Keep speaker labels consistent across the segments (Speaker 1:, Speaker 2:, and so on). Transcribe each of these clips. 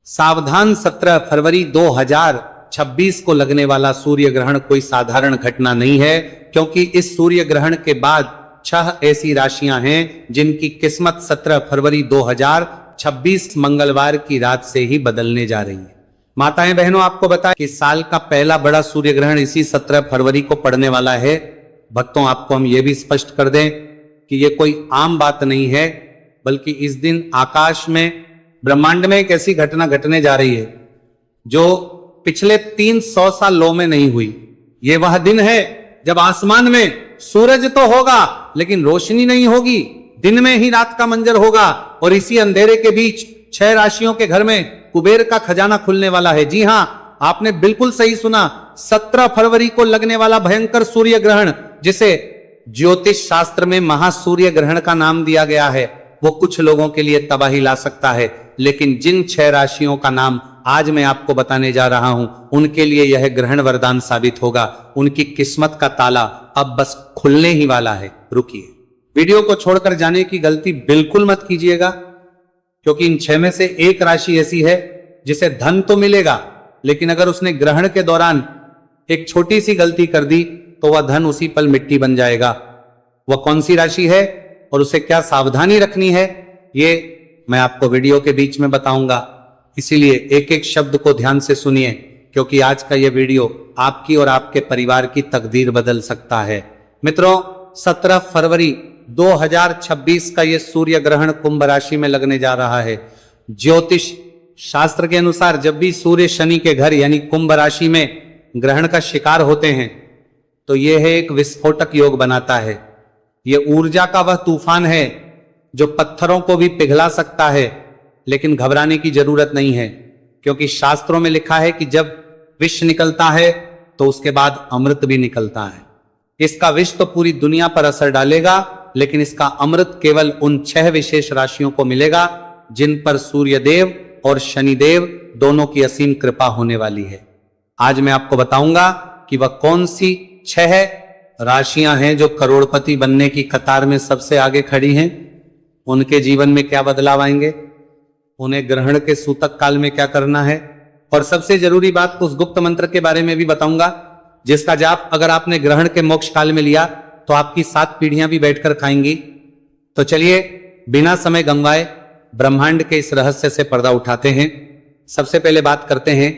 Speaker 1: सावधान, 17 फरवरी 2026 को लगने वाला सूर्य ग्रहण कोई साधारण घटना नहीं है, क्योंकि इस सूर्य ग्रहण के बाद 6 ऐसी राशियां हैं जिनकी किस्मत 17 फरवरी 2026 मंगलवार की रात से ही बदलने जा रही है। माताएं बहनों, आपको बताएं कि साल का पहला बड़ा सूर्य ग्रहण इसी 17 फरवरी को पड़ने वाला है। भक्तों, आपको हम ये भी स्पष्ट कर दें कि ये कोई आम बात नहीं है, बल्कि इस दिन आकाश में, ब्रह्मांड में एक ऐसी घटना घटने जा रही है जो पिछले 300 सालों में नहीं हुई। ये वह दिन है जब आसमान में सूरज तो होगा लेकिन रोशनी नहीं होगी, दिन में ही रात का मंजर होगा, और इसी अंधेरे के बीच 6 राशियों के घर में कुबेर का खजाना खुलने वाला है। जी हां, आपने बिल्कुल सही सुना, 17 फरवरी को लगने वाला भयंकर सूर्य ग्रहण, जिसे ज्योतिष शास्त्र में महासूर्य ग्रहण का नाम दिया गया है, वो कुछ लोगों के लिए तबाही ला सकता है, लेकिन जिन 6 राशियों का नाम आज मैं आपको बताने जा रहा हूं, उनके लिए यह ग्रहण वरदान साबित होगा। उनकी किस्मत का ताला अब बस खुलने ही वाला है। रुकिए, वीडियो को छोड़कर जाने की गलती बिल्कुल मत कीजिएगा, क्योंकि इन 6 में से एक राशि ऐसी है जिसे धन तो मिलेगा, लेकिन अगर उसने ग्रहण के दौरान एक छोटी सी गलती कर दी तो वह धन उसी पल मिट्टी बन जाएगा। वह कौन सी राशि है और उसे क्या सावधानी रखनी है, ये मैं आपको वीडियो के बीच में बताऊंगा। इसीलिए एक एक शब्द को ध्यान से सुनिए, क्योंकि आज का यह वीडियो आपकी और आपके परिवार की तकदीर बदल सकता है। मित्रों, 17 फरवरी 2026 का यह सूर्य ग्रहण कुंभ राशि में लगने जा रहा है। ज्योतिष शास्त्र के अनुसार जब भी सूर्य शनि के घर यानी कुंभ राशि में ग्रहण का शिकार होते हैं तो यह एक विस्फोटक योग बनाता है। यह ऊर्जा का वह तूफान है जो पत्थरों को भी पिघला सकता है, लेकिन घबराने की जरूरत नहीं है, क्योंकि शास्त्रों में लिखा है कि जब विष निकलता है तो उसके बाद अमृत भी निकलता है। इसका विष तो पूरी दुनिया पर असर डालेगा, लेकिन इसका अमृत केवल उन 6 विशेष राशियों को मिलेगा जिन पर सूर्यदेव और शनिदेव दोनों की असीम कृपा होने वाली है। आज मैं आपको बताऊंगा कि वह कौन सी 6 राशियां हैं जो करोड़पति बनने की कतार में सबसे आगे खड़ी हैं। उनके जीवन में क्या बदलाव आएंगे, उन्हें ग्रहण के सूतक काल में क्या करना है, और सबसे जरूरी बात, उस गुप्त मंत्र के बारे में भी बताऊंगा जिसका जाप अगर आपने ग्रहण के मोक्ष काल में लिया तो आपकी 7 पीढ़ियां भी बैठकर खाएंगी। तो चलिए बिना समय गंवाए ब्रह्मांड के इस रहस्य से पर्दा उठाते हैं। सबसे पहले बात करते हैं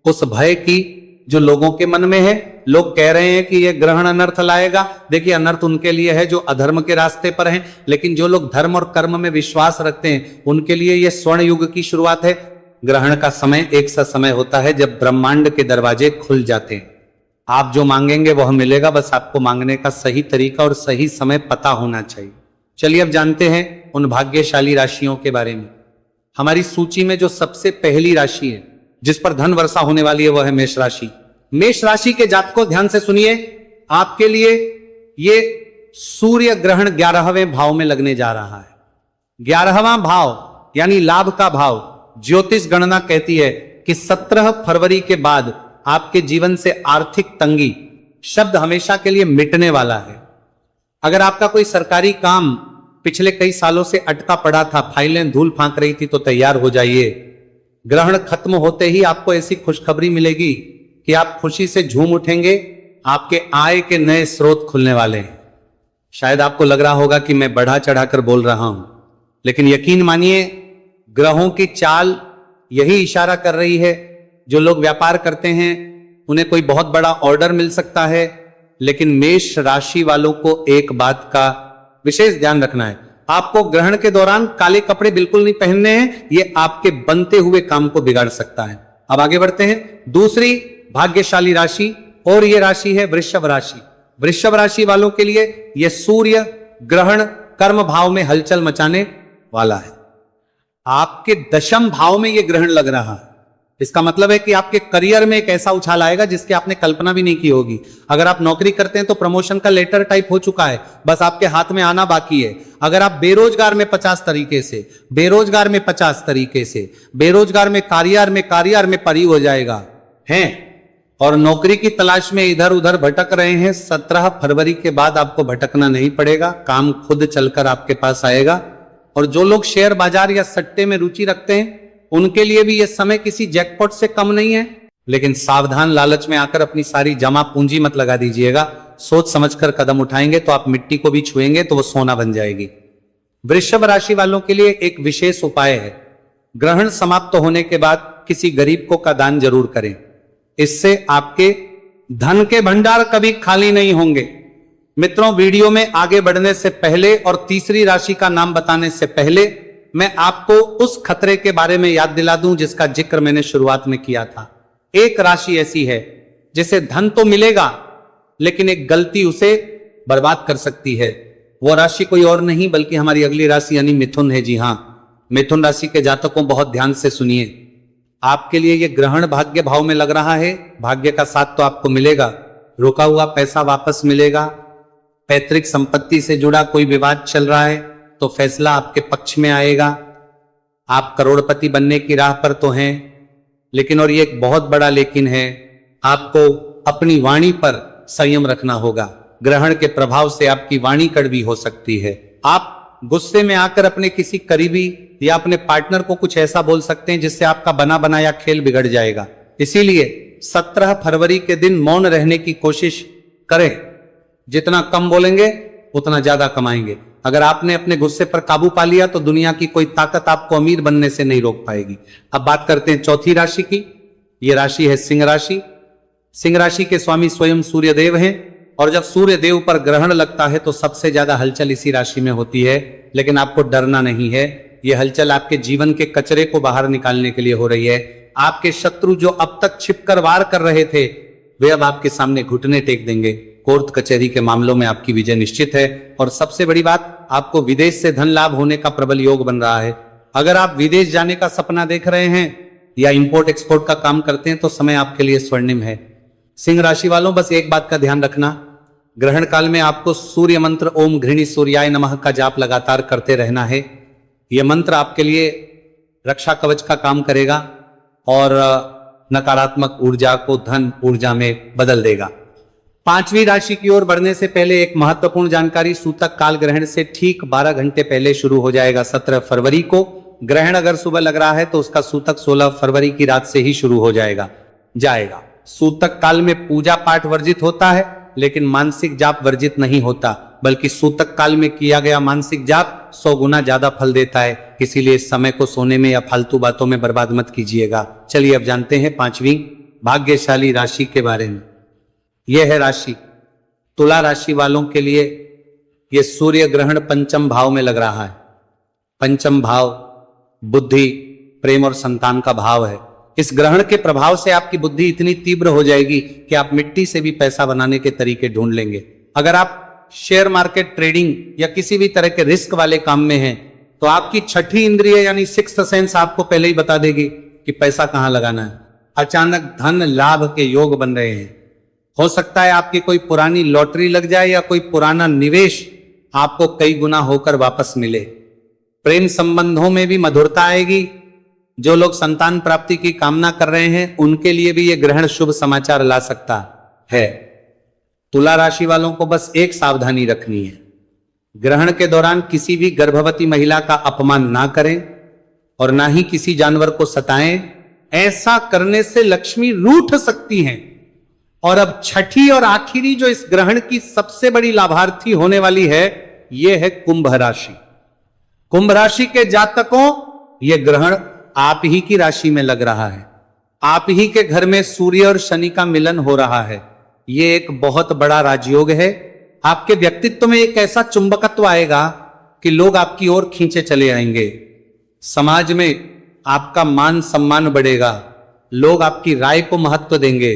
Speaker 1: उस भय की जो लोगों के मन में है। लोग कह रहे हैं कि यह ग्रहण अनर्थ लाएगा। देखिए, अनर्थ उनके लिए है जो अधर्म के रास्ते पर हैं, लेकिन जो लोग धर्म और कर्म में विश्वास रखते हैं उनके लिए यह स्वर्ण युग की शुरुआत है। ग्रहण का समय एक सा समय होता है जब ब्रह्मांड के दरवाजे खुल जाते हैं। आप जो मांगेंगे वह मिलेगा, बस आपको मांगने का सही तरीका और सही समय पता होना चाहिए। चलिए अब जानते हैं उन भाग्यशाली राशियों के बारे में। हमारी सूची में जो सबसे पहली राशि है जिस पर धन वर्षा होने वाली है वह है मेष राशि। मेष राशि के जातकों, ध्यान से सुनिए, आपके लिए ये सूर्य ग्रहण 11वें भाव में लगने जा रहा है। 11वां भाव यानी लाभ का भाव। ज्योतिष गणना कहती है कि 17 फरवरी के बाद आपके जीवन से आर्थिक तंगी शब्द हमेशा के लिए मिटने वाला है। अगर आपका कोई सरकारी काम पिछले कई सालों से अटका पड़ा था, फाइलें धूल फांक रही थी, तो तैयार हो जाइए। ग्रहण खत्म होते ही आपको ऐसी खुशखबरी मिलेगी कि आप खुशी से झूम उठेंगे। आपके आय के नए स्रोत खुलने वाले हैं। शायद आपको लग रहा होगा कि मैं बढ़ा चढ़ाकर बोल रहा हूं, लेकिन यकीन मानिए ग्रहों की चाल यही इशारा कर रही है। जो लोग व्यापार करते हैं उन्हें कोई बहुत बड़ा ऑर्डर मिल सकता है, लेकिन मेष राशि वालों को एक बात का विशेष ध्यान रखना है। आपको ग्रहण के दौरान काले कपड़े बिल्कुल नहीं पहनने हैं, ये आपके बनते हुए काम को बिगाड़ सकता है। अब आगे बढ़ते हैं। दूसरी भाग्यशाली राशि, और यह राशि है वृषभ राशि। वृषभ राशि वालों के लिए यह सूर्य ग्रहण कर्म भाव में हलचल मचाने वाला है। आपके 10वें भाव में यह ग्रहण लग रहा है। इसका मतलब है कि आपके करियर में एक ऐसा उछाल आएगा जिसकी आपने कल्पना भी नहीं की होगी। अगर आप नौकरी करते हैं तो प्रमोशन का लेटर टाइप हो चुका है, बस आपके हाथ में आना बाकी है। अगर आप बेरोजगार में 50 तरीके से, बेरोजगार में 50 तरीके से, बेरोजगार में कारियर में परी हो जाएगा हैं, और नौकरी की तलाश में इधर उधर भटक रहे हैं, 17 फरवरी के बाद आपको भटकना नहीं पड़ेगा। काम खुद चलकर आपके पास आएगा। और जो लोग शेयर बाजार या सट्टे में रुचि रखते हैं उनके लिए भी यह समय किसी जैकपॉट से कम नहीं है। लेकिन सावधान, लालच में आकर अपनी सारी जमा पूंजी मत लगा दीजिएगा। सोच समझकर कदम उठाएंगे तो आप मिट्टी को भी छुएंगे तो वो सोना बन जाएगी। वृषभ राशि वालों के लिए एक विशेष उपाय है, ग्रहण समाप्त होने के बाद किसी गरीब को का दान जरूर करें। इससे आपके धन के भंडार कभी खाली नहीं होंगे। मित्रों, वीडियो में आगे बढ़ने से पहले और तीसरी राशि का नाम बताने से पहले मैं आपको उस खतरे के बारे में याद दिला दूं जिसका जिक्र मैंने शुरुआत में किया था। एक राशि ऐसी है जिसे धन तो मिलेगा लेकिन एक गलती उसे बर्बाद कर सकती है। वो राशि कोई और नहीं बल्कि हमारी अगली राशि यानी मिथुन है। जी हां, मिथुन राशि के जातकों, बहुत ध्यान से सुनिए। आपके लिए यह ग्रहण भाग्य भाव में लग रहा है। भाग्य का साथ तो आपको मिलेगा, रोका हुआ पैसा वापस मिलेगा, पैतृक संपत्ति से जुड़ा कोई विवाद चल रहा है तो फैसला आपके पक्ष में आएगा। आप करोड़पति बनने की राह पर तो हैं, लेकिन और ये एक बहुत बड़ा लेकिन है, आपको अपनी वाणी पर संयम रखना होगा। ग्रहण के प्रभाव से आपकी वाणी कड़वी हो सकती है। आप गुस्से में आकर अपने किसी करीबी या अपने पार्टनर को कुछ ऐसा बोल सकते हैं जिससे आपका बना बनाया खेल बिगड़ जाएगा। इसीलिए 17 फरवरी के दिन मौन रहने की कोशिश करें। जितना कम बोलेंगे उतना ज्यादा कमाएंगे। अगर आपने अपने गुस्से पर काबू पा लिया तो दुनिया की कोई ताकत आपको अमीर बनने से नहीं रोक पाएगी। अब बात करते हैं चौथी राशि की। यह राशि है सिंह राशि। सिंह राशि के स्वामी स्वयं सूर्य देव हैं और जब सूर्य देव पर ग्रहण लगता है तो सबसे ज्यादा हलचल इसी राशि में होती है। लेकिन आपको डरना नहीं है, यह हलचल आपके जीवन के कचरे को बाहर निकालने के लिए हो रही है। आपके शत्रु जो अब तक छिपकर वार कर रहे थे वे अब आपके सामने घुटने टेक देंगे। कोर्ट कचहरी के मामलों में आपकी विजय निश्चित है। और सबसे बड़ी बात, आपको विदेश से धन लाभ होने का प्रबल योग बन रहा है। अगर आप विदेश जाने का सपना देख रहे हैं या इंपोर्ट एक्सपोर्ट का काम करते हैं तो समय आपके लिए स्वर्णिम है। सिंह राशि वालों, बस एक बात का ध्यान रखना, ग्रहण काल में आपको सूर्य मंत्र ओम घृणी सूर्याय नमः का जाप लगातार करते रहना है। यह मंत्र आपके लिए रक्षा कवच का काम करेगा और नकारात्मक ऊर्जा को धन ऊर्जा में बदल देगा। पांचवी राशि की ओर बढ़ने से पहले एक महत्वपूर्ण जानकारी, सूतक काल ग्रहण से ठीक 12 घंटे पहले शुरू हो जाएगा। 17 फरवरी को ग्रहण अगर सुबह लग रहा है तो उसका सूतक 16 फरवरी की रात से ही शुरू हो जाएगा। सूतक काल में पूजा पाठ वर्जित होता है लेकिन मानसिक जाप वर्जित नहीं होता, बल्कि सूतक काल में किया गया मानसिक जाप 100 गुना ज्यादा फल देता है। इसीलिए इस समय को सोने में या फालतू बातों में बर्बाद मत कीजिएगा। चलिए अब जानते हैं पांचवी भाग्यशाली राशि के बारे में। यह है राशि तुला राशि वालों के लिए। यह सूर्य ग्रहण पंचम भाव में लग रहा है। पंचम भाव बुद्धि, प्रेम और संतान का भाव है। इस ग्रहण के प्रभाव से आपकी बुद्धि इतनी तीव्र हो जाएगी कि आप मिट्टी से भी पैसा बनाने के तरीके ढूंढ लेंगे। अगर आप शेयर मार्केट, ट्रेडिंग या किसी भी तरह के रिस्क वाले काम में हैं तो आपकी छठी इंद्रिय यानी सिक्स्थ सेंस आपको पहले ही बता देगी कि पैसा कहां लगाना है। अचानक धन लाभ के योग बन रहे हैं। हो सकता है आपकी कोई पुरानी लॉटरी लग जाए या कोई पुराना निवेश आपको कई गुना होकर वापस मिले। प्रेम संबंधों में भी मधुरता आएगी। जो लोग संतान प्राप्ति की कामना कर रहे हैं उनके लिए भी यह ग्रहण शुभ समाचार ला सकता है। तुला राशि वालों को बस एक सावधानी रखनी है, ग्रहण के दौरान किसी भी गर्भवती महिला का अपमान ना करें और ना ही किसी जानवर को सताएं। ऐसा करने से लक्ष्मी रूठ सकती हैं। और अब छठी और आखिरी जो इस ग्रहण की सबसे बड़ी लाभार्थी होने वाली है, यह है कुंभ राशि। कुंभ राशि के जातकों, यह ग्रहण आप ही की राशि में लग रहा है। आप ही के घर में सूर्य और शनि का मिलन हो रहा है। यह एक बहुत बड़ा राजयोग है। आपके व्यक्तित्व में एक ऐसा चुंबकत्व आएगा कि लोग आपकी ओर खींचे चले आएंगे। समाज में आपका मान सम्मान बढ़ेगा, लोग आपकी राय को महत्व देंगे।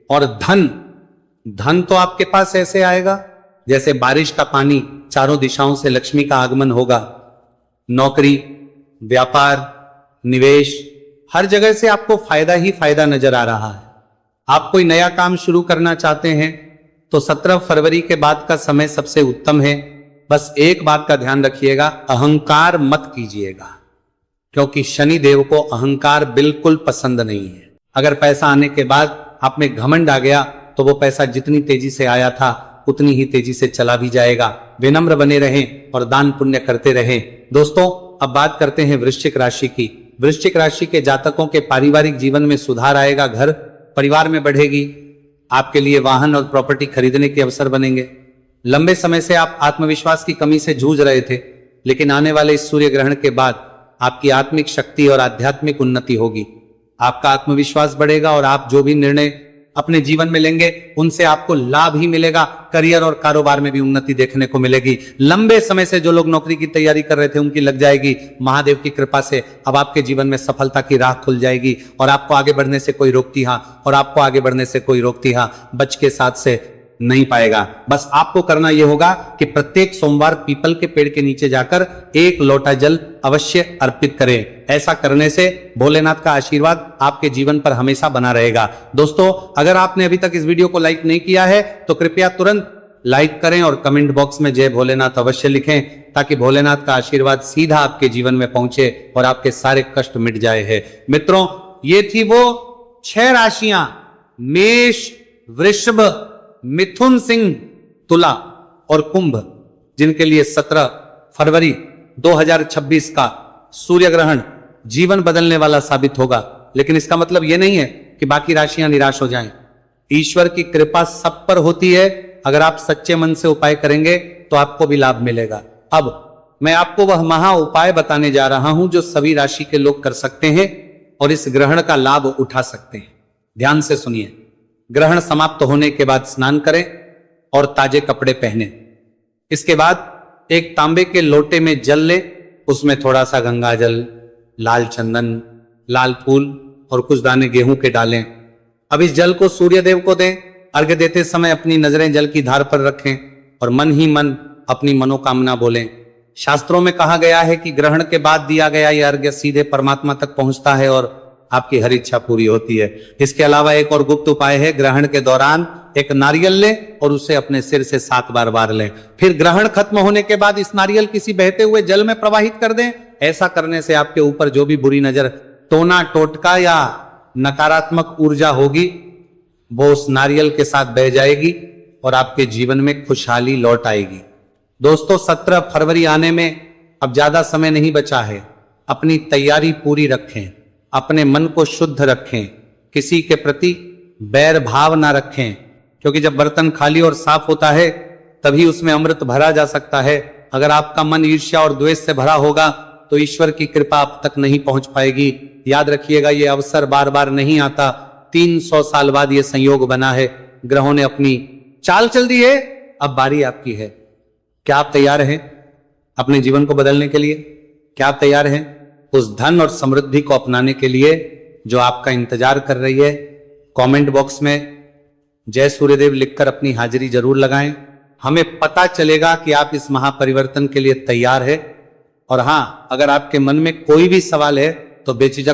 Speaker 1: और धन तो आपके पास ऐसे आएगा जैसे बारिश का पानी, चारों दिशाओं से लक्ष्मी का आगमन होगा। नौकरी, व्यापार, निवेश, हर जगह से आपको फायदा ही फायदा नजर आ रहा है। आप कोई नया काम शुरू करना चाहते हैं तो 17 फरवरी के बाद का समय सबसे उत्तम है। बस एक बात का ध्यान रखिएगा, अहंकार मत कीजिएगा, क्योंकि शनि देव को अहंकार बिल्कुल पसंद नहीं है। अगर पैसा आने के बाद आप में घमंड आ गया तो वो पैसा जितनी तेजी से आया था उतनी ही तेजी से चला भी जाएगा। विनम्र बने रहें और दान पुण्य करते रहें। दोस्तों, अब बात करते हैं वृश्चिक राशि की। वृश्चिक राशि के जातकों के पारिवारिक जीवन में सुधार आएगा, घर परिवार में बढ़ेगी, आपके लिए वाहन और प्रॉपर्टी खरीदने के अवसर बनेंगे। लंबे समय से आप आत्मविश्वास की कमी से जूझ रहे थे, लेकिन आने वाले इस सूर्य ग्रहण के बाद आपकी आत्मिक शक्ति और आध्यात्मिक उन्नति होगी। आपका आत्मविश्वास बढ़ेगा और आप जो भी निर्णय अपने जीवन में लेंगे उनसे आपको लाभ ही मिलेगा। करियर और कारोबार में भी उन्नति देखने को मिलेगी। लंबे समय से जो लोग नौकरी की तैयारी कर रहे थे उनकी लग जाएगी। महादेव की कृपा से अब आपके जीवन में सफलता की राह खुल जाएगी और आपको आगे बढ़ने से कोई रोकती बच के साथ से नहीं पाएगा। बस आपको करना यह होगा कि प्रत्येक सोमवार पीपल के पेड़ के नीचे जाकर 1 लोटा जल अवश्य अर्पित करें। ऐसा करने से भोलेनाथ का आशीर्वाद आपके जीवन पर हमेशा बना रहेगा। दोस्तों, अगर आपने अभी तक इस वीडियो को लाइक नहीं किया है तो कृपया तुरंत लाइक करें और कमेंट बॉक्स में जय भोलेनाथ अवश्य लिखें, ताकि भोलेनाथ का आशीर्वाद सीधा आपके जीवन में पहुंचे और आपके सारे कष्ट मिट जाए हैं। मित्रों, ये थी वो 6 राशियां, मेष, वृषभ, मिथुन, सिंह, तुला और कुंभ, जिनके लिए 17 फरवरी 2026 का सूर्य ग्रहण जीवन बदलने वाला साबित होगा। लेकिन इसका मतलब यह नहीं है कि बाकी राशियां निराश हो जाएं। ईश्वर की कृपा सब पर होती है। अगर आप सच्चे मन से उपाय करेंगे तो आपको भी लाभ मिलेगा। अब मैं आपको वह महा उपाय बताने जा रहा हूं जो सभी राशि के लोग कर सकते हैं और इस ग्रहण का लाभ उठा सकते हैं। ध्यान से सुनिए। ग्रहण समाप्त होने के बाद स्नान करें और ताजे कपड़े पहने। इसके बाद एक तांबे के लोटे में जल लें, उसमें थोड़ा सा गंगा जल, लाल चंदन, लाल फूल और कुछ दाने गेहूं के डालें। अब इस जल को सूर्य देव को दें। अर्घ्य देते समय अपनी नजरें जल की धार पर रखें और मन ही मन अपनी मनोकामना बोलें। शास्त्रों में कहा गया है कि ग्रहण के बाद दिया गया यह अर्घ्य सीधे परमात्मा तक पहुंचता है और आपकी हर इच्छा पूरी होती है। इसके अलावा एक और गुप्त उपाय है। ग्रहण के दौरान एक नारियल लें और उसे अपने सिर से 7 बार वार लें। फिर ग्रहण खत्म होने के बाद इस नारियल किसी बहते हुए जल में प्रवाहित कर दें। ऐसा करने से आपके ऊपर जो भी बुरी नजर, टोना टोटका या नकारात्मक ऊर्जा होगी वो उस नारियल के साथ बह जाएगी और आपके जीवन में खुशहाली लौट आएगी। दोस्तों, 17 फरवरी आने में अब ज्यादा समय नहीं बचा है। अपनी तैयारी पूरी रखें, अपने मन को शुद्ध रखें, किसी के प्रति बैर भाव ना रखें, क्योंकि जब बर्तन खाली और साफ होता है तभी उसमें अमृत भरा जा सकता है। अगर आपका मन ईर्ष्या और द्वेष से भरा होगा तो ईश्वर की कृपा आप तक नहीं पहुंच पाएगी। याद रखिएगा, यह अवसर बार बार नहीं आता। 300 साल बाद यह संयोग बना है। ग्रहों ने अपनी चाल चल दी है, अब बारी आपकी है। क्या आप तैयार हैं अपने जीवन को बदलने के लिए? क्या आप तैयार हैं उस धन और समृद्धि को अपनाने के लिए जो आपका इंतजार कर रही है? कमेंट बॉक्स में जय सूर्यदेव लिखकर अपनी हाजिरी जरूर लगाएं। हमें पता चलेगा कि आप इस महापरिवर्तन के लिए तैयार है। और हां, अगर आपके मन में कोई भी सवाल है तो बेझिझक